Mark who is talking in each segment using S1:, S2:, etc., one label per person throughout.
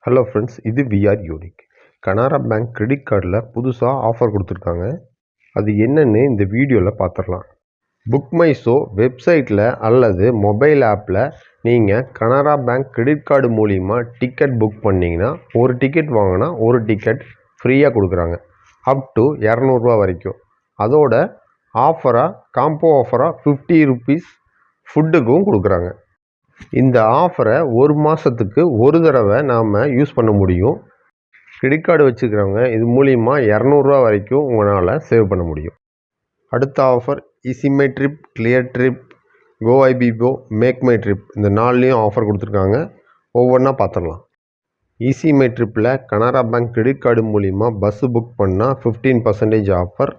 S1: Hello friends, இது VR unique. Canara bank credit கார்டில் புதுசாக ஆஃபர் கொடுத்துருக்காங்க. அது என்னன்னு இந்த வீடியோவில் பார்த்துடலாம். புக் மை ஷோ வெப்சைட்டில் அல்லது மொபைல் ஆப்பில் நீங்கள் கனரா பேங்க் கிரெடிட் கார்டு மூலிமா டிக்கெட் புக் பண்ணிங்கன்னா ஒரு டிக்கெட் வாங்கினா ஒரு டிக்கெட் ஃப்ரீயாக கொடுக்குறாங்க. அப் டு 200 ரூபா வரைக்கும். அதோட காம்போ ஆஃபராக 50 ருபீஸ் ஃபுட்டுக்கும் கொடுக்குறாங்க. இந்த ஆஃபரை ஒரு மாதத்துக்கு ஒரு தடவை நாம் யூஸ் பண்ண முடியும். கிரெடிட் கார்டு வச்சுக்கிறவங்க இது மூலிமா 200 ரூபா வரைக்கும் உங்களால் சேவ் பண்ண முடியும். அடுத்த offer Ease My Trip, Cleartrip, Goibibo, Make My Trip, இந்த 4லேயும் ஆஃபர் கொடுத்துருக்காங்க. ஒவ்வொன்றா பார்த்துடலாம். ஈஸி மை ட்ரிப்பில் கனரா பேங்க் கிரெடிட் கார்டு மூலிமா பஸ்ஸு புக் பண்ணால் 15% ஆஃபர்,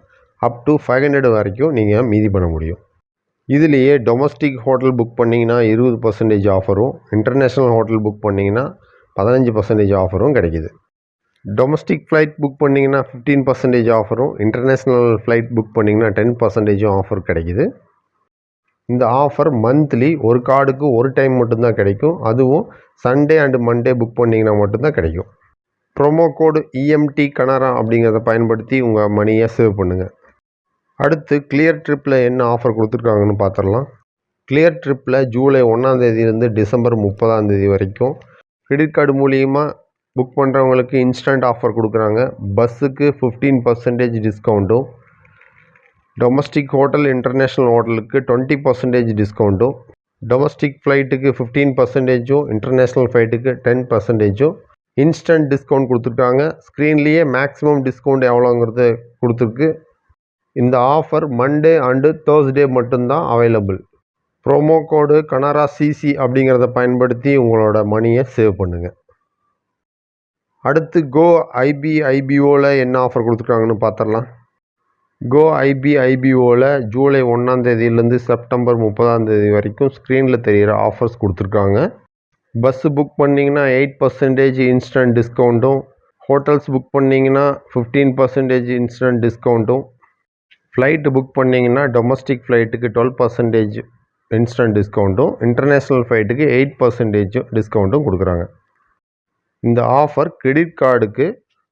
S1: அப் டு 500 வரைக்கும் நீங்கள் மீதி பண்ண முடியும். இதுலேயே டொமஸ்டிக் ஹோட்டல் புக் பண்ணிங்கன்னா 20% ஆஃபரும், இன்டர்நேஷ்னல் ஹோட்டல் புக் பண்ணிங்கன்னா 15% ஆஃபரும் கிடைக்கிது. டொமஸ்டிக் ஃப்ளைட் புக் பண்ணிங்கன்னா 15% ஆஃபரும், இன்டர்நேஷ்னல் ஃப்ளைட் புக் பண்ணிங்கன்னா 10% ஆஃபர் கிடைக்கிது. இந்த ஆஃபர் மந்த்லி ஒரு கார்டுக்கு ஒரு டைம் மட்டும்தான் கிடைக்கும். அதுவும் சண்டே அண்டு மண்டே புக் பண்ணிங்கன்னா மட்டும்தான் கிடைக்கும். ப்ரோமோ கோடு EMT கனரா அப்படிங்கிறத பயன்படுத்தி உங்கள் மணியை சேவ் பண்ணுங்கள். அடுத்து கிளியர் ட்ரிப்பில் என்ன ஆஃபர் கொடுத்துருக்காங்கன்னு பார்த்துடலாம். கிளியர் ட்ரிப்பில் ஜூலை 1ஆம் தேதியிலேருந்து டிசம்பர் 30ஆம் தேதி வரைக்கும் கிரெடிட் கார்டு மூலியமாக புக் பண்ணுறவங்களுக்கு இன்ஸ்டன்ட் ஆஃபர் கொடுக்குறாங்க. பஸ்ஸுக்கு 15% டிஸ்கவுண்ட்டும், டொமஸ்டிக் ஹோட்டல், இன்டர்நேஷ்னல் ஹோட்டலுக்கு 20% டிஸ்கவுண்ட்டும், டொமஸ்டிக் ஃப்ளைட்டுக்கு 15%, இன்டர்நேஷ்னல் ஃப்ளைட்டுக்கு 10% இன்ஸ்டன்ட் டிஸ்கவுண்ட் கொடுத்துருக்காங்க. ஸ்க்ரீன்லேயே மேக்ஸிமம் டிஸ்கவுண்ட் எவ்வளோங்கிறது கொடுத்துருக்கு. இந்த ஆஃபர் மண்டே அண்டு தேர்ஸ்டே மட்டும்தான் available. Promo code Canara CC அப்படிங்கிறத பயன்படுத்தி உங்களோட மணியை சேவ் பண்ணுங்கள். அடுத்து கோ ஐபிஐபிஓவில் என்ன ஆஃபர் கொடுத்துருக்காங்கன்னு பார்த்துடலாம். கோ ஐபிஐபிஓவில் ஜூலை 1ஆம் தேதியிலேருந்து செப்டம்பர் 30ஆம் தேதி வரைக்கும் ஸ்க்ரீனில் தெரிகிற ஆஃபர்ஸ் கொடுத்துருக்காங்க. பஸ்ஸு புக் பண்ணிங்கன்னா 8% இன்ஸ்டன்ட் டிஸ்கவுண்ட்டும், ஹோட்டல்ஸ் புக் பண்ணிங்கன்னா 15% இன்ஸ்டன்ட் டிஸ்கவுண்ட்டும், ஃப்ளைட்டு புக் பண்ணிங்கன்னா டொமஸ்டிக் ஃப்ளைட்டுக்கு 12% இன்ஸ்டன்ட் டிஸ்கவுண்ட்டும், இன்டர்நேஷ்னல் ஃப்ளைட்டுக்கு 8% டிஸ்கவுண்ட்டும் கொடுக்குறாங்க. இந்த ஆஃபர் கிரெடிட் கார்டுக்கு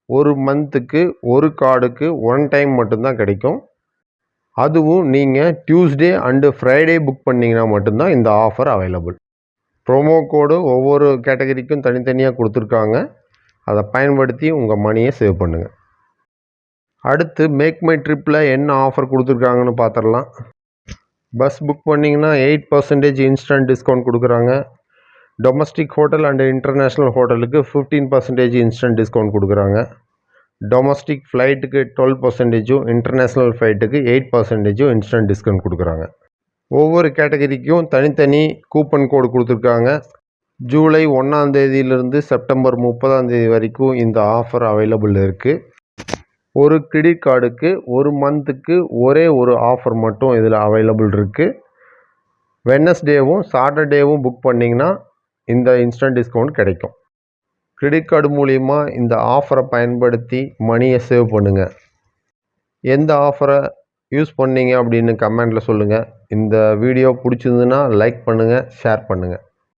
S1: ஒரு மந்த்துக்கு ஒரு கார்டுக்கு ஒன் டைம் மட்டும்தான் கிடைக்கும். அதுவும் நீங்கள் டியூஸ்டே அண்டு ஃப்ரைடே புக் பண்ணிங்கன்னா மட்டும்தான் இந்த ஆஃபர் அவைலபிள். ப்ரோமோ கோடு ஒவ்வொரு கேட்டகரிக்கும் தனித்தனியாக கொடுத்துருக்காங்க. அதை பயன்படுத்தி உங்கள் மணியை சேவ் பண்ணுங்கள். அடுத்து மேக் மை ட்ரிப்பில் என்ன ஆஃபர் கொடுத்துருக்காங்கன்னு பார்த்துடலாம். பஸ் புக் பண்ணிங்கன்னா 8% இன்ஸ்டன்ட் டிஸ்கவுண்ட் கொடுக்குறாங்க. டொமஸ்டிக் ஹோட்டல் அண்டு இன்டர்நேஷ்னல் ஹோட்டலுக்கு 15% இன்ஸ்டன்ட் டிஸ்கவுண்ட் கொடுக்குறாங்க. டொமஸ்டிக் ஃப்ளைட்டுக்கு 12%, இன்டர்நேஷ்னல் ஃப்ளைட்டுக்கு 8% இன்ஸ்டன்ட் டிஸ்கவுண்ட் கொடுக்குறாங்க. ஒவ்வொரு கேட்டகரிக்கும் தனித்தனி கூப்பன் கோடு கொடுத்துருக்காங்க. ஜூலை 1ஆம் தேதியிலிருந்து செப்டம்பர் 30ஆம் தேதி வரைக்கும் இந்த ஆஃபர் அவைலபிள் இருக்குது. ஒரு கிரெடிட் கார்டுக்கு ஒரு மந்த்துக்கு ஒரே ஒரு ஆஃபர் மட்டும் இதில் அவைலபிள் இருக்குது. வெட்னஸ்டேவும் சாட்டர்டேவும் புக் பண்ணிங்கன்னா இந்த இன்ஸ்டன்ட் டிஸ்கவுண்ட் கிடைக்கும். கிரெடிட் கார்டு மூலிமா இந்த ஆஃபரை பயன்படுத்தி மணியை சேவ் பண்ணுங்கள். எந்த ஆஃபரை யூஸ் பண்ணீங்க அப்படின்னு கமெண்டில் சொல்லுங்கள். இந்த வீடியோ பிடிச்சிருந்துன்னா லைக் பண்ணுங்கள், ஷேர் பண்ணுங்கள்.